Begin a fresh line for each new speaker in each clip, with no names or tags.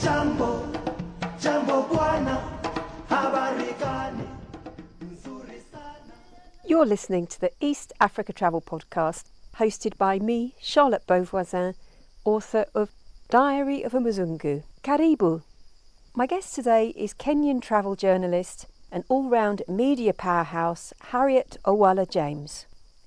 Jambo, jambo bwana, habari gani? Nzuri sana.
You're listening to the East Africa Travel Podcast, hosted by me, Charlotte Beauvoisin, author of Diary of a Mzungu. Karibu. My guest today is Kenyan travel journalist and all-round media powerhouse Harriet Owalla James.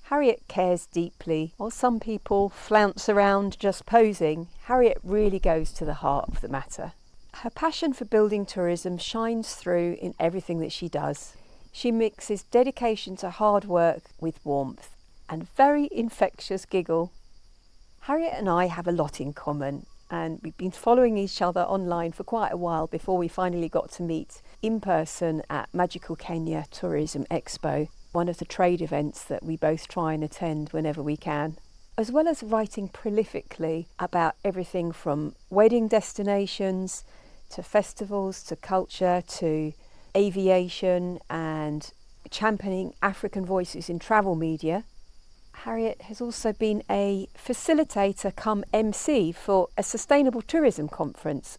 Harriet cares deeply. While some people flounce around just posing, Harriet really goes to the heart of the matter. Her passion for building tourism shines through in everything that she does. She mixes dedication to hard work with warmth and very infectious giggle. Harriet and I have a lot in common, and we've been following each other online for quite a while before we finally got to meet in person at Magical Kenya Tourism Expo, one of the trade events that we both try and attend whenever we can. As well as writing prolifically about everything from wedding destinations to festivals to culture to aviation and championing African voices in travel media, Harriet has also been a facilitator come MC for a sustainable tourism conference.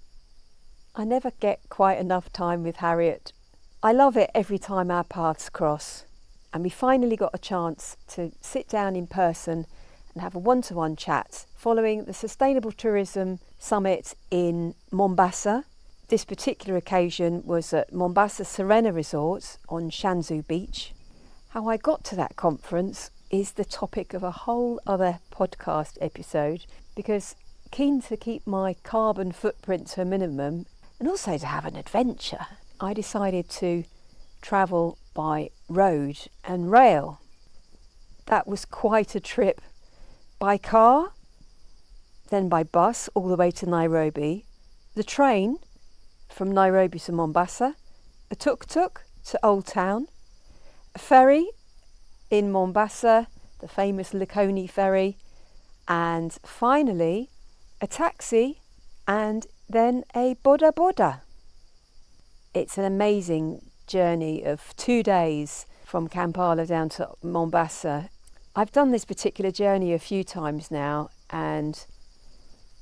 I never get quite enough time with Harriet. I love it every time our paths cross. And we finally got a chance to sit down in person and have a one-to-one chat following the Sustainable Tourism Summit in Mombasa. This particular occasion was at Mombasa Serena Resort on Shanzu Beach. How I got to that conference is the topic of a whole other podcast episode, because keen to keep my carbon footprint to a minimum and also to have an adventure, I decided to travel by road and rail. That was quite a trip. By car, then by bus all the way to Nairobi, the train from Nairobi to Mombasa, a tuk-tuk to Old Town, a ferry in Mombasa, the famous Likoni ferry, and finally a taxi and then a boda boda. It's an amazing journey of 2 days from Kampala down to Mombasa. I've done this particular journey a few times now, and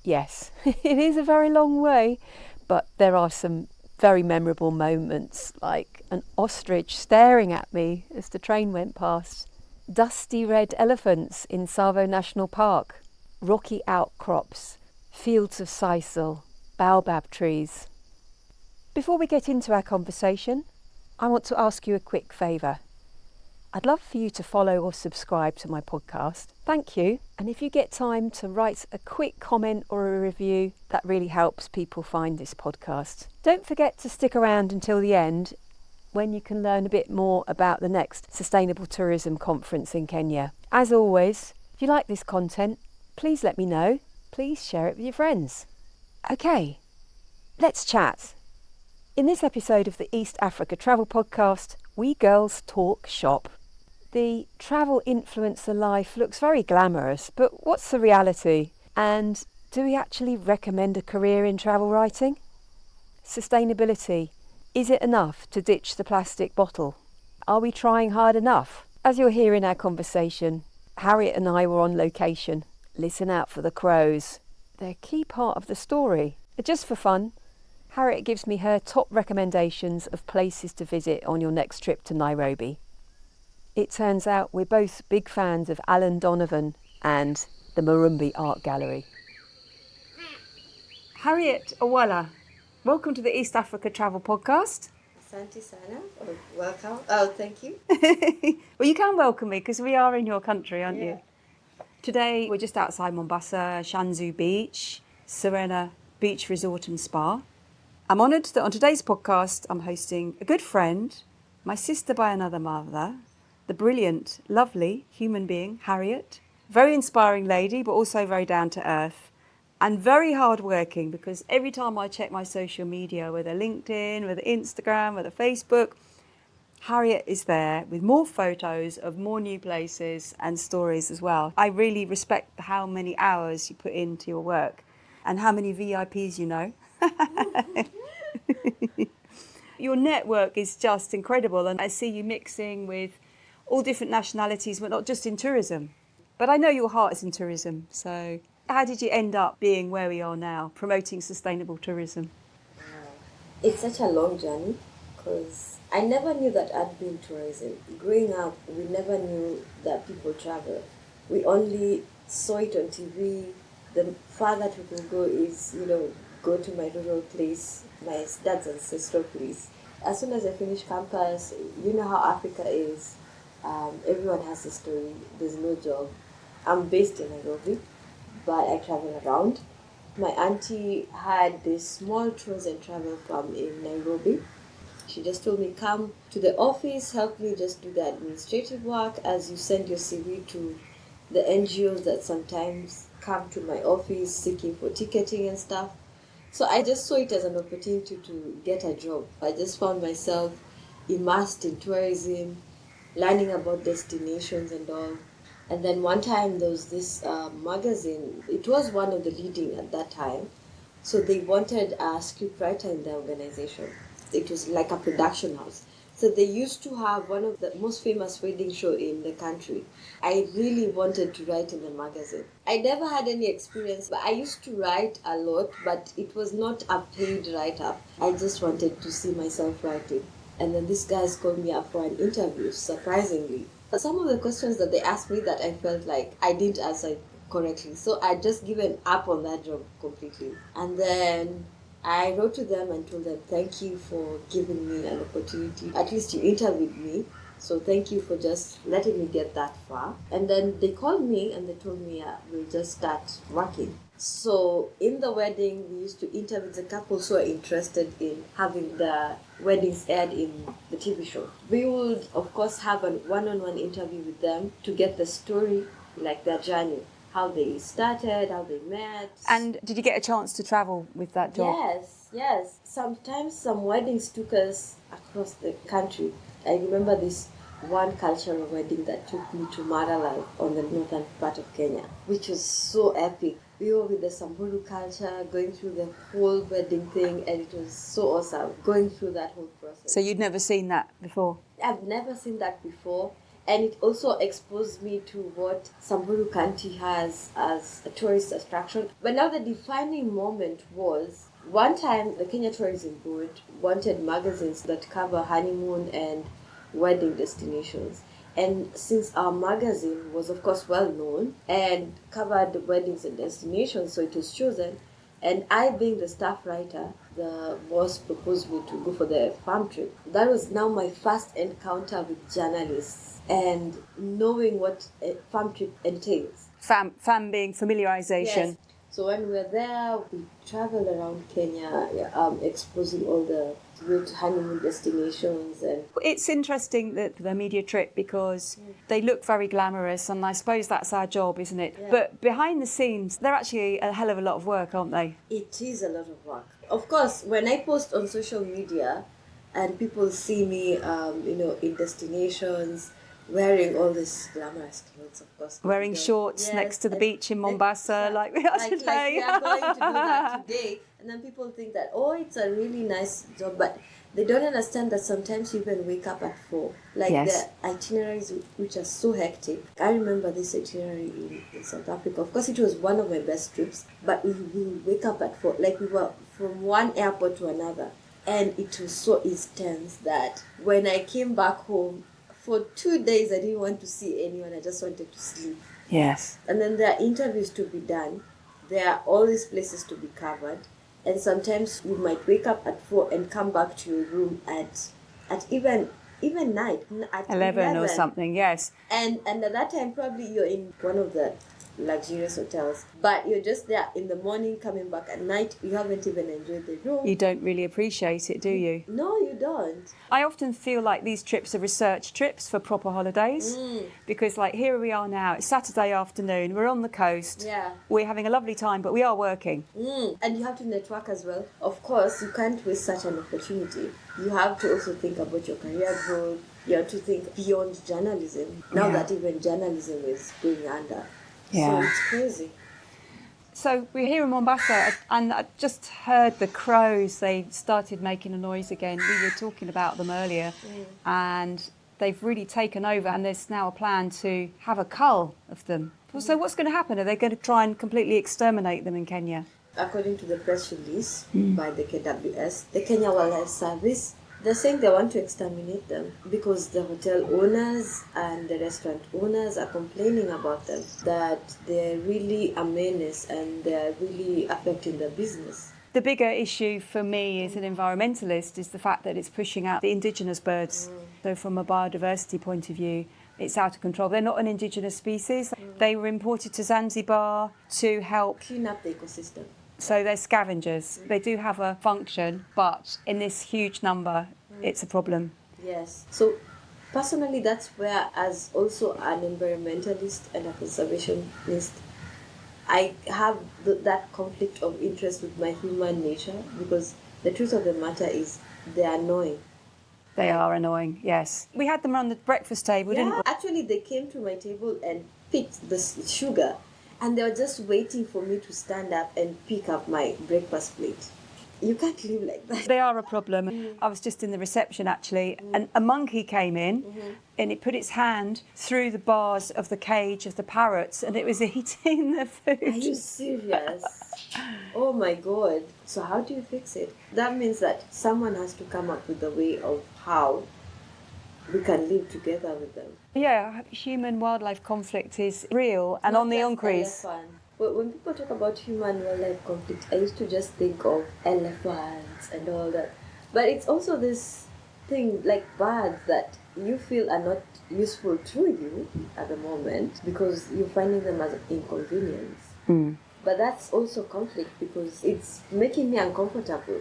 yes, it is a very long way, but there are some very memorable moments, like an ostrich staring at me as the train went past, dusty red elephants in Tsavo National Park, rocky outcrops, fields of sisal, baobab trees. Before we get into our conversation, I want to ask you a quick favour. I'd love for you to follow or subscribe to my podcast. Thank you. And if you get time to write a quick comment or a review, that really helps people find this podcast. Don't forget to stick around until the end, when you can learn a bit more about the next Sustainable Tourism Conference in Kenya. As always, if you like this content, please let me know. Please share it with your friends. Okay, let's chat. In this episode of the East Africa Travel Podcast, we girls talk shop. The travel influencer life looks very glamorous, but what's the reality? And do we actually recommend a career in travel writing? Sustainability. Is it enough to ditch the plastic bottle? Are we trying hard enough? As you'll hear in our conversation, Harriet and I were on location. Listen out for the crows. They're a key part of the story. Just for fun, Harriet gives me her top recommendations of places to visit on your next trip to Nairobi. It turns out we're both big fans of Alan Donovan and the Marumbi Art Gallery. Harriet Owalla, welcome to the East Africa Travel Podcast.
Asante sana. Welcome. Oh, thank you.
Well, you can welcome me because we are in your country, aren't
Yeah.
you? Today we're just outside Mombasa, Shanzu Beach, Serena Beach Resort and Spa. I'm honoured that on today's podcast I'm hosting a good friend, my sister by another mother, the brilliant, lovely human being, Harriet. Very inspiring lady, but also very down to earth and very hardworking, because every time I check my social media, whether LinkedIn, whether Instagram, whether Facebook, Harriet is there with more photos of more new places and stories as well. I really respect how many hours you put into your work and how many VIPs you know. Your network is just incredible, and I see you mixing with all different nationalities, but not just in tourism. But I know your heart is in tourism, so How did you end up being where we are now, promoting sustainable tourism?
It's such a long journey because I never knew that I'd be in tourism. Growing up, we never knew that people travel. We only saw it on TV. The farther people go is, go to my rural place, my dad's ancestral place. As soon as I finish campus, you know how Africa is. Everyone has a story. There's no job. I'm based in Nairobi, but I travel around. My auntie had this small tours and travel farm in Nairobi. She just told me, come to the office, help me just do the administrative work as you send your CV to the NGOs that sometimes come to my office seeking for ticketing and stuff. So I just saw it as an opportunity to get a job. I just found myself immersed in tourism, learning about destinations and all. And then one time there was this magazine. It was one of the leading at that time. So they wanted a scriptwriter in the organization. It was like a production house. So they used to have one of the most famous wedding show in the country. I really wanted to write in the magazine. I never had any experience, but I used to write a lot, but it was not a paid write-up. I just wanted to see myself writing. And then these guys called me up for an interview, surprisingly. Some of the questions that they asked me that I felt like I didn't answer correctly. So I just given up on that job completely. And then I wrote to them and told them, thank you for giving me an opportunity. At least you interviewed me. So thank you for just letting me get that far. And then they called me and they told me, we'll just start working. So in the wedding, we used to interview the couples who are interested in having the weddings aired in the TV show. We would, of course, have a one-on-one interview with them to get the story, like their journey, how they started, how they met.
And did you get a chance to travel with that job?
Yes. Sometimes some weddings took us across the country. I remember this one cultural wedding that took me to Maralal on the northern part of Kenya, which was so epic. We were with the Samburu culture, going through the whole wedding thing, and it was so awesome, going through that whole process.
So you'd never seen that before?
I've never seen that before, and it also exposed me to what Samburu country has as a tourist attraction. But now the defining moment was, one time the Kenya Tourism Board wanted magazines that cover honeymoon and wedding destinations. And since our magazine was, of course, well known and covered weddings and destinations, so it was chosen. And I, being the staff writer, the boss proposed me to go for the farm trip. That was now my first encounter with journalists and knowing what a farm trip entails.
FAM being familiarisation.
Yes. So when we were there, we traveled around Kenya, exposing all the good honeymoon destinations. And
it's interesting that the media trip, because they look very glamorous, and I suppose that's our job, isn't it?
Yeah.
But behind the scenes, they're actually a hell of a lot of work, aren't they?
It is a lot of work. Of course, when I post on social media and people see me, in destinations, wearing all these glamorous clothes, of course.
Wearing shorts next to the beach in Mombasa, like we are today.
Like we are going to do that today. And then people think that, it's a really nice job, but they don't understand that sometimes you even wake up at 4. Like
Yes.
the itineraries, which are so hectic. I remember this itinerary in South Africa. Of course, it was one of my best trips, but we wake up at 4. Like we were from one airport to another. And it was so intense that when I came back home, for 2 days, I didn't want to see anyone. I just wanted to sleep.
Yes.
And then there are interviews to be done. There are all these places to be covered. And sometimes you might wake up at 4 and come back to your room at even night. At
11 or something, yes.
And at that time, probably you're in one of the luxurious hotels. But you're just there in the morning, coming back at night. You haven't even enjoyed the room.
You don't really appreciate it, do you?
No, you don't.
I often feel like these trips are research trips for proper holidays, because like here we are now, it's Saturday afternoon, we're on the coast, we're having a lovely time, but we are working.
And you have to network as well. Of course, you can't waste such an opportunity. You have to also think about your career growth. You have to think beyond journalism, now that even journalism is going under. So it's crazy.
So we're here in Mombasa, and I just heard the crows. They started making a noise again. We were talking about them earlier, and they've really taken over, and there's now a plan to have a cull of them. So what's going to happen? Are they going to try and completely exterminate them in Kenya?
According to the press release by the KWS, the Kenya Wildlife Service, they're saying they want to exterminate them because the hotel owners and the restaurant owners are complaining about them, that they're really a menace and they're really affecting their business.
The bigger issue for me as an environmentalist is the fact that it's pushing out the indigenous birds. So from a biodiversity point of view, it's out of control. They're not an indigenous species. They were imported to Zanzibar to help
Clean up the ecosystem.
So they're scavengers. They do have a function, but in this huge number, it's a problem.
Yes. So personally, that's where, as also an environmentalist and a conservationist, I have that conflict of interest with my human nature, because the truth of the matter is they're annoying.
They are annoying, yes. We had them on the breakfast table, didn't we?
Actually, they came to my table and picked the sugar, and they were just waiting for me to stand up and pick up my breakfast plate. You can't live like that.
They are a problem. I was just in the reception, actually, and a monkey came in and it put its hand through the bars of the cage of the parrots, and it was eating the food.
Are you serious? Oh my God. So how do you fix it? That means that someone has to come up with a way of how we can live together with them.
Yeah, human-wildlife conflict is real and on the increase.
When people talk about human-wildlife conflict, I used to just think of elephants and all that. But it's also this thing like birds that you feel are not useful to you at the moment because you're finding them as an inconvenience. But that's also conflict because it's making me uncomfortable.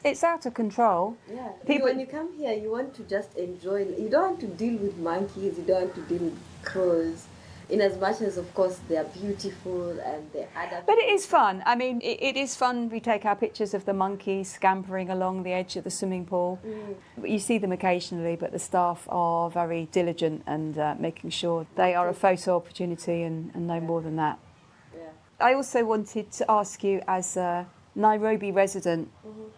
It's out of control.
Yeah.
People...
When you come here, you want to just enjoy. You don't want to deal with monkeys. You don't want to deal with crows. In as much as, of course, they are beautiful and they add up.
But it is fun. I mean, it is fun. We take our pictures of the monkeys scampering along the edge of the swimming pool. You see them occasionally, but the staff are very diligent and making sure they are a photo opportunity and no more than that.
Yeah.
I also wanted to ask you, as a Nairobi resident,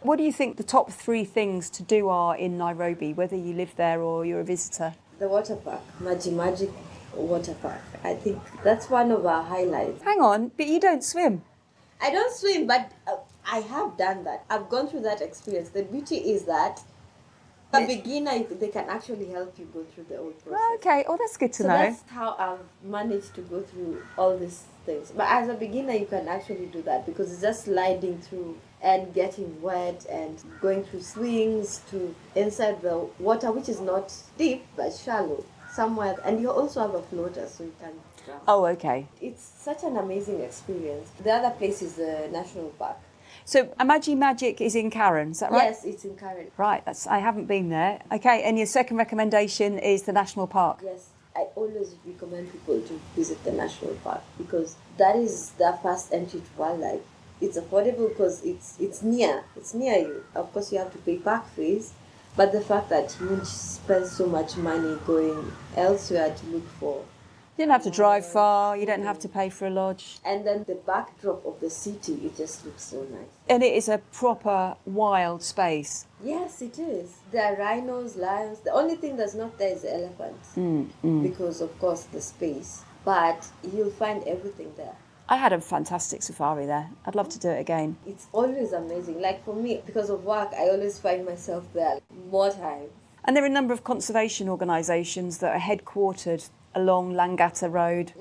what do you think the top 3 things to do are in Nairobi, whether you live there or you're a visitor?
The water park, Magic Water Park. I think that's one of our highlights.
Hang on, but you don't swim.
I don't swim, but I have done that. I've gone through that experience. The beauty is that a beginner, they can actually help you go through the whole process.
Okay, oh, that's good to know.
That's how I've managed to go through all these things. But as a beginner, you can actually do that because it's just sliding through and getting wet and going through swings to inside the water, which is not deep but shallow somewhere. And you also have a floater, so you can drown.
Oh, okay.
It's such an amazing experience. The other place is the national park.
So Amaji Magic is in Karen, is that right?
Yes, it's in Karen.
Right, I haven't been there. Okay, and your second recommendation is the national park?
Yes, I always recommend people to visit the national park because that is the first entry to wildlife. It's affordable because it's near you. Of course, you have to pay park fees, but the fact that you won't spend so much money going elsewhere to look for.
You don't have to drive far, you don't have to pay for a lodge.
And then the backdrop of the city, it just looks so nice.
And it is a proper wild space.
Yes, it is. There are rhinos, lions. The only thing that's not there is the elephants because, of course, the space. But you'll find everything there.
I had a fantastic safari there. I'd love to do it again.
It's always amazing. Like for me, because of work, I always find myself there more times.
And there are a number of conservation organisations that are headquartered along Langata Road,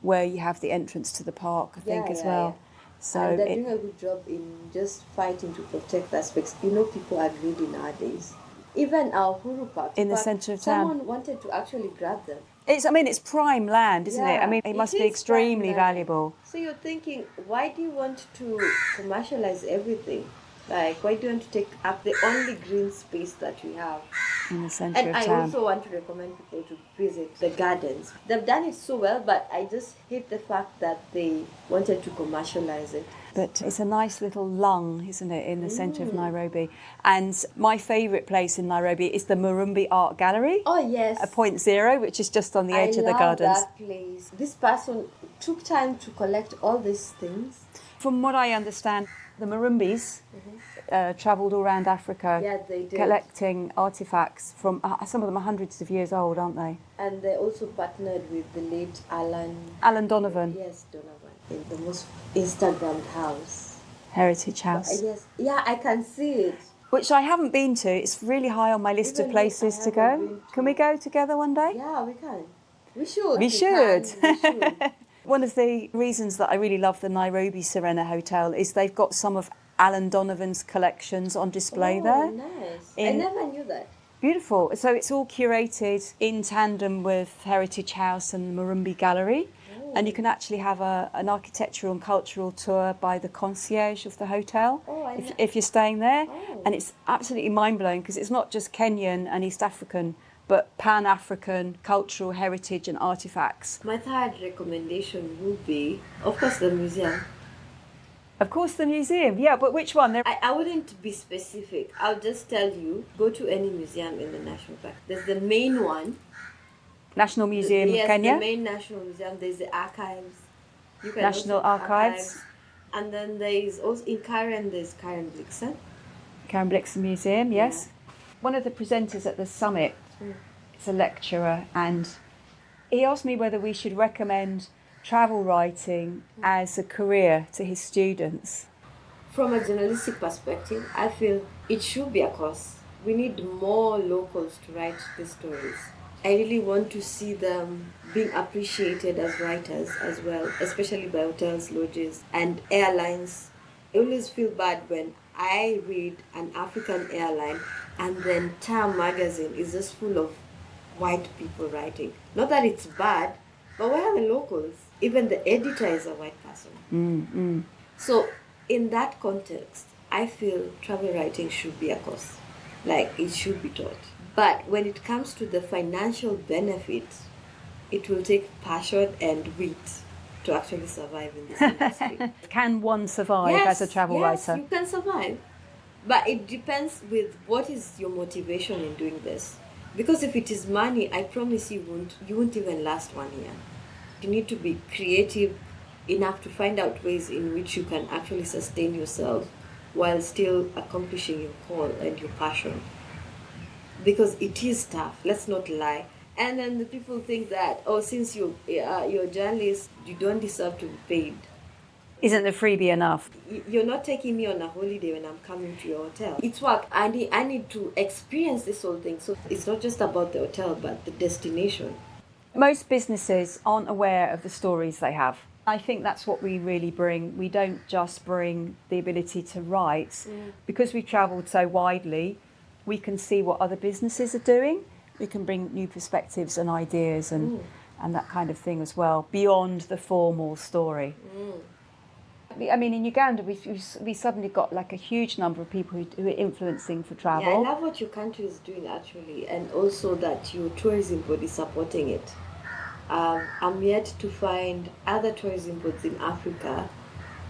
where you have the entrance to the park, I think, as well.
Yeah.
So
and they're doing a good job in just fighting to protect that space. You know, people are greedy nowadays. Even our Huru Park.
In the centre of town.
Someone wanted to actually grab them.
It's prime land, isn't it? I mean, it must be extremely valuable.
So you're thinking, why do you want to commercialize everything? Like, why do you want to take up the only green space that we have?
In the centre
and
of
I
town.
also want to recommend people to visit the gardens. They've done it so well, but I just hate the fact that they wanted to commercialize it.
But it's a nice little lung, isn't it, in the centre of Nairobi. And my favourite place in Nairobi is the Murumbi Art Gallery.
Oh, yes.
At Point Zero, which is just on the edge of the gardens.
I love that place. This person took time to collect all these things.
From what I understand, The Marumbis travelled all around Africa,
Yeah, they did.
collecting artefacts from, some of them are hundreds of years old, aren't they?
And they also partnered with the late
Alan Donovan,
Yes, Donovan, in the most Instagrammed house.
Heritage House.
Yes, yeah, I can see it.
Which I haven't been to. It's really high on my list
Even
of
me,
places
I
to
haven't
go.
been to-
Can we go together one day?
Yeah, we can. We should.
We should.
We should.
One of the reasons that I really love the Nairobi Serena Hotel is they've got some of Alan Donovan's collections on display there.
Nice. I
In-
never knew that.
Beautiful. So it's all curated in tandem with Heritage House and Marumbi Gallery. And you can actually have an architectural and cultural tour by the concierge of the hotel if you're staying there.
Oh.
And it's absolutely mind-blowing because it's not just Kenyan and East African, but Pan-African cultural heritage and artefacts.
My third recommendation would be, of course, the museum.
Of course, the museum. Yeah, but which one?
I wouldn't be specific. I'll just tell you, go to any museum in the national park. There's the main one.
National Museum of Kenya.
The main national museum. There's the archives. You can
National
also
Archives.
And then there is also in Karen, there's Karen Blixen.
Karen Blixen Museum, yes. One of the presenters at the summit is a lecturer, and he asked me whether we should recommend travel writing as a career to his students.
From a journalistic perspective, I feel it should be a course. We need more locals to write these stories. I really want to see them being appreciated as writers as well, especially by hotels, lodges, and airlines. I always feel bad when I read an African airline and the entire magazine is just full of white people writing. Not that it's bad, but where are the locals? Even the editor is a white person. So in that context, I feel travel writing should be a course. Like, it should be taught. But when it comes to the financial benefit, it will take passion and wit to actually survive in this industry.
Can one survive as a travel
yes,
writer?
you can survive. But it depends with what is your motivation in doing this. Because if it is money, I promise you won't even last 1 year. You need to be creative enough to find out ways in which you can actually sustain yourself while still accomplishing your call and your passion. Because it is tough, let's not lie. And then the people think that, since you're a journalist, you don't deserve to be paid.
Isn't the freebie enough?
You're not taking me on a holiday when I'm coming to your hotel. It's work. I need to experience this whole thing. So it's not just about the hotel, but the destination.
Most businesses aren't aware of the stories they have. I think that's what we really bring. We don't just bring the ability to write. Because we've travelled so widely, we can see what other businesses are doing. We can bring new perspectives and ideas and that kind of thing as well, beyond the formal story. I mean, in Uganda, we suddenly got like a huge number of people who are influencing for travel.
Yeah, I love what your country is doing actually, and also that your tourism board is supporting it. I'm yet to find other tourism boards in Africa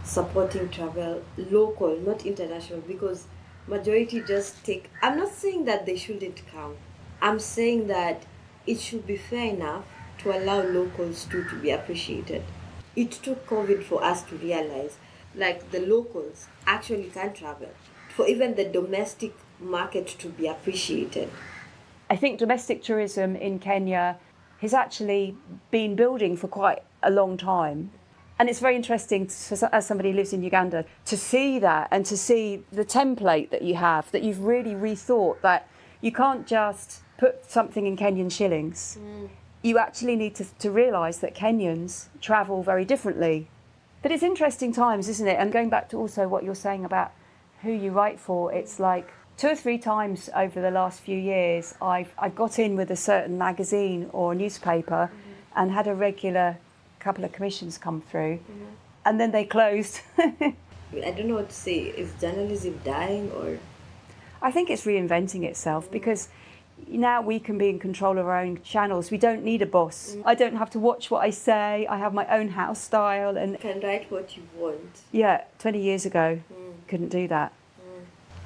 supporting travel local, not international, because majority just take. I'm not saying that they shouldn't come. I'm saying that it should be fair enough to allow locals to be appreciated. It took COVID for us to realize, like, the locals actually can travel, for even the domestic market to be appreciated.
I think domestic tourism in Kenya has actually been building for quite a long time. And it's very interesting, as somebody who lives in Uganda, to see that and to see the template that you have, that you've really rethought, that you can't just put something in Kenyan shillings. You actually need to realise that Kenyans travel very differently. But it's interesting times, isn't it? And going back to also what you're saying about who you write for, it's like 2 or 3 times over the last few years, I've got in with a certain magazine or newspaper and had a regular couple of commissions come through, and then they closed.
I don't know what to say. Is journalism dying, or?
I think it's reinventing itself because now we can be in control of our own channels. We don't need a boss. I don't have to watch what I say. I have my own house style. And
you can write what you want.
Yeah, 20 years ago, couldn't do that.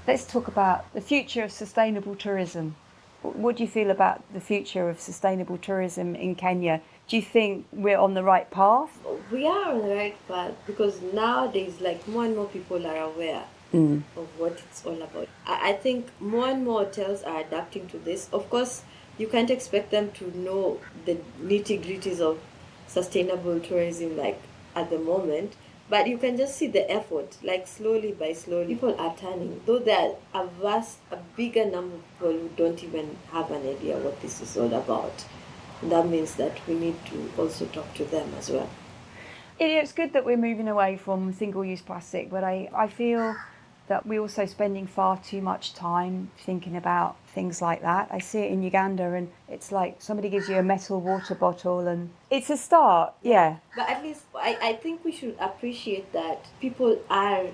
Let's talk about the future of sustainable tourism. What do you feel about the future of sustainable tourism in Kenya? Do you think we're on the right path?
We are on the right path because nowadays, like, more and more people are aware of what it's all about. I think more and more hotels are adapting to this. Of course, you can't expect them to know the nitty-gritties of sustainable tourism, like, at the moment, but you can just see the effort, like, slowly by slowly, people are turning. Though there are a bigger number of people who don't even have an idea what this is all about. That means that we need to also talk to them as well.
It's good that we're moving away from single-use plastic, but I feel that we're also spending far too much time thinking about things like that. I see it in Uganda, and it's like somebody gives you a metal water bottle, and it's a start, yeah.
But at least I think we should appreciate that people are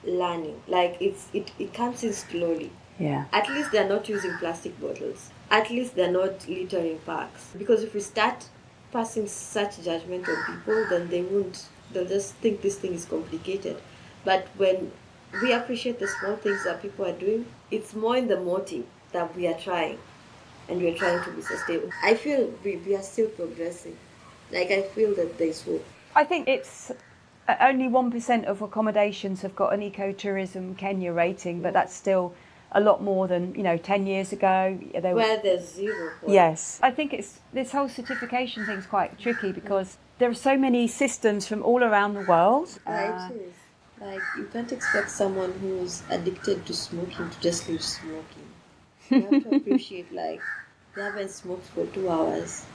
learning. Like, it comes in slowly.
Yeah.
At least they're not using plastic bottles. At least they're not littering parks. Because if we start passing such judgment on people, then they'll just think this thing is complicated. But when we appreciate the small things that people are doing, it's more in the motive that we are trying, and we're trying to be sustainable. I feel we are still progressing. Like, I feel that there's hope.
I think it's only 1% of accommodations have got an ecotourism Kenya rating, but that's still a lot more than 10 years ago.
Where there's 0.
Yes, I think this whole certification thing's quite tricky because there are so many systems from all around the world.
It is. Like, you can't expect someone who's addicted to smoking to just leave smoking. You have to appreciate, like, they haven't smoked for 2 hours,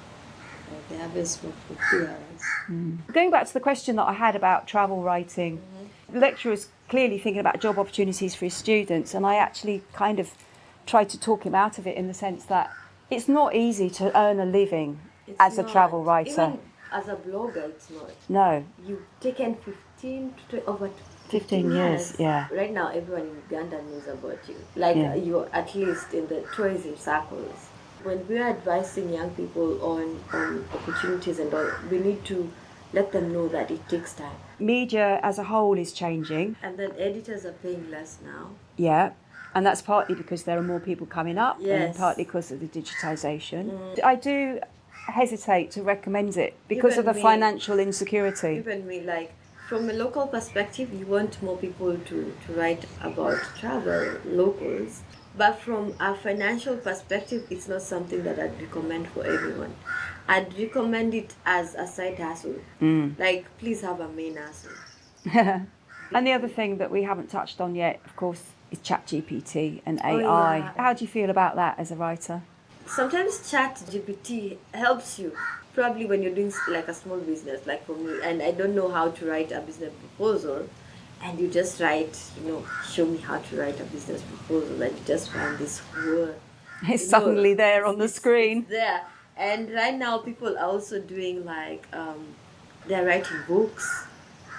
or they haven't smoked for 3 hours.
Going back to the question that I had about travel writing, the lecturer's clearly thinking about job opportunities for his students, and I actually kind of tried to talk him out of it in the sense that it's not easy to earn a living as a travel writer.
Even as a blogger, it's not.
No.
You've taken 15
years, yeah.
Right now, everyone in Uganda knows about you. Like, you're at least in the tourism circles. When we're advising young people on opportunities and all, we need to let them know that it takes time.
Media as a whole is changing.
And then editors are paying less now.
Yeah, and that's partly because there are more people coming up, and partly because of the digitisation. I do hesitate to recommend it because
Even
of the financial insecurity.
Even me, like, from a local perspective, you want more people to write about travel, locals. But from a financial perspective, it's not something that I'd recommend for everyone. I'd recommend it as a side hustle. Like, please have a main hustle.
And the other thing that we haven't touched on yet, of course, is ChatGPT and AI.
Yeah.
How do you feel about that as a writer?
Sometimes ChatGPT helps you, probably when you're doing like a small business, like for me, and I don't know how to write a business proposal, and you just write, show me how to write a business proposal, and you just find this word.
It's suddenly there on the screen.
It's there. And right now people are also doing like, they're writing books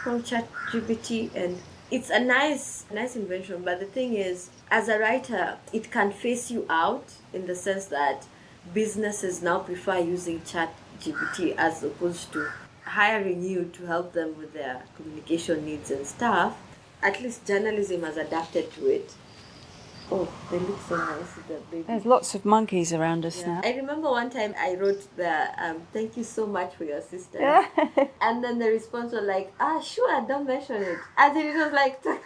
from ChatGPT, and it's a nice invention. But the thing is, as a writer, it can phase you out in the sense that businesses now prefer using ChatGPT as opposed to hiring you to help them with their communication needs and stuff. At least journalism has adapted to it. Oh, they look so nice, the baby.
There's lots of monkeys around us now.
I remember one time I wrote thank you so much for your assistance. And then the response was like, sure, don't mention it. As it was like talking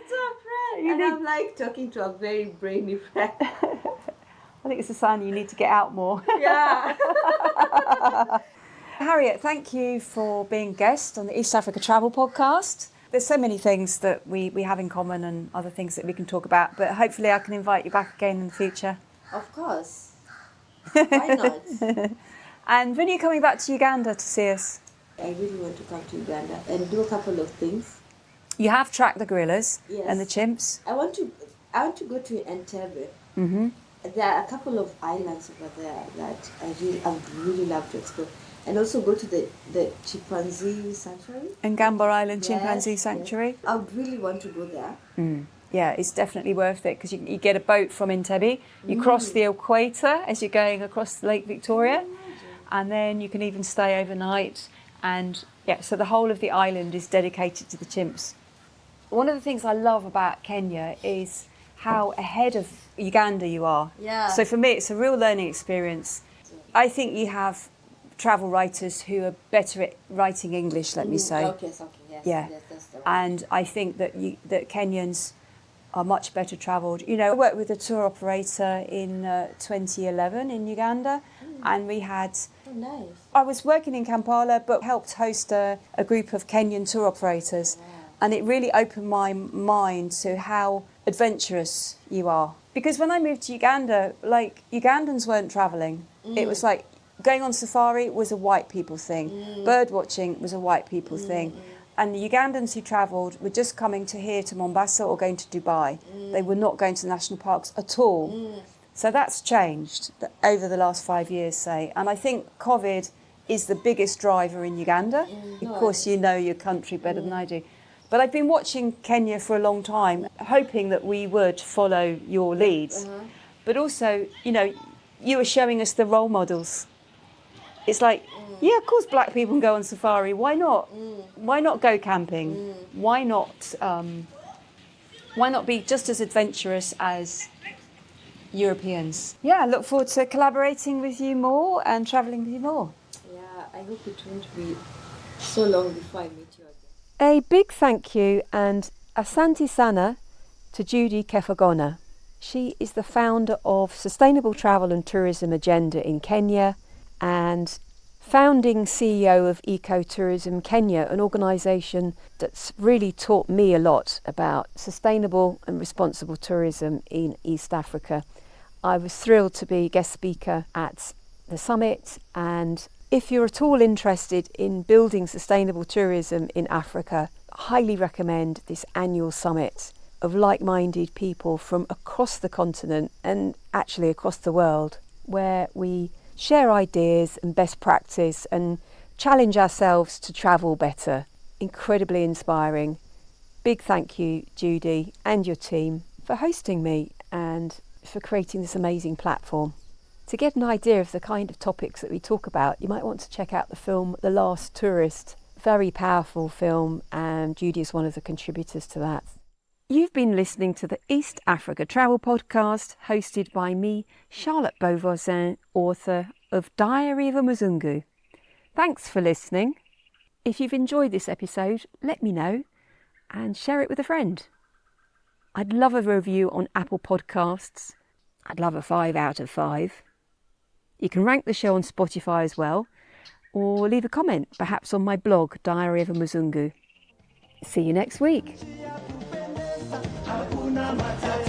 to a friend. I'm like talking to a very brainy friend.
I think it's a sign you need to get out more.
Yeah.
Harriet, thank you for being guest on the East Africa Travel Podcast. There's so many things that we have in common and other things that we can talk about, but hopefully I can invite you back again in the future.
Of course. Why not?
And when are you coming back to Uganda to see us?
I really want to come to Uganda and do a couple of things.
You have tracked the gorillas
Yes.
and the chimps.
I want to go to Entebbe.
Mm-hmm.
There are a couple of islands over there that I would really love to explore. And also go to the chimpanzee sanctuary.
Ngamba Island Chimpanzee
Yes,
Sanctuary.
yes. I would really want to go there.
Yeah, it's definitely worth it because you get a boat from Entebbe, you cross the equator as you're going across Lake Victoria, and then you can even stay overnight. And yeah, so the whole of the island is dedicated to the chimps. One of the things I love about Kenya is how ahead of Uganda you are.
Yeah.
So for me, it's a real learning experience. I think you have travel writers who are better at writing English, let me say.
Okay, yes.
Yeah.
Yes, that's the one.
And I think that Kenyans are much better travelled. You know, I worked with a tour operator in 2011 in Uganda, and we had...
Oh, nice.
I was working in Kampala, but helped host a group of Kenyan tour operators.
Wow.
And it really opened my mind to how adventurous you are. Because when I moved to Uganda, like, Ugandans weren't travelling. It was like going on safari was a white people thing. Bird watching was a white people thing. And the Ugandans who travelled were just coming to here to Mombasa or going to Dubai. They were not going to the national parks at all. So that's changed over the last 5 years, say. And I think COVID is the biggest driver in Uganda. Of course, you know your country better than I do. But I've been watching Kenya for a long time, hoping that we would follow your leads. But also, you know, you were showing us the role models. It's like, yeah, of course black people can go on safari. Why not? Why not go camping? Why not be just as adventurous as Europeans? Yeah, I look forward to collaborating with you more and travelling with you more.
Yeah, I hope it won't be so long before I meet you again.
A big thank you and asante sana to Judy Kefagona. She is the founder of Sustainable Travel and Tourism Agenda in Kenya and founding CEO of Ecotourism Kenya, an organisation that's really taught me a lot about sustainable and responsible tourism in East Africa. I was thrilled to be guest speaker at the summit, and if you're at all interested in building sustainable tourism in Africa, I highly recommend this annual summit of like-minded people from across the continent and actually across the world, where we share ideas and best practice and challenge ourselves to travel better. Incredibly inspiring. Big thank you, Judy, and your team for hosting me and for creating this amazing platform. To get an idea of the kind of topics that we talk about, you might want to check out the film The Last Tourist. Very powerful film, and Judy is one of the contributors to that. You've been listening to the East Africa Travel Podcast, hosted by me, Charlotte Beauvoisin, author of Diary of a Mzungu. Thanks for listening. If you've enjoyed this episode, let me know and share it with a friend. I'd love a review on Apple Podcasts. I'd love a 5 out of 5. You can rank the show on Spotify as well, or leave a comment, perhaps on my blog, Diary of a Mzungu. See you next week.
Hakuna matata.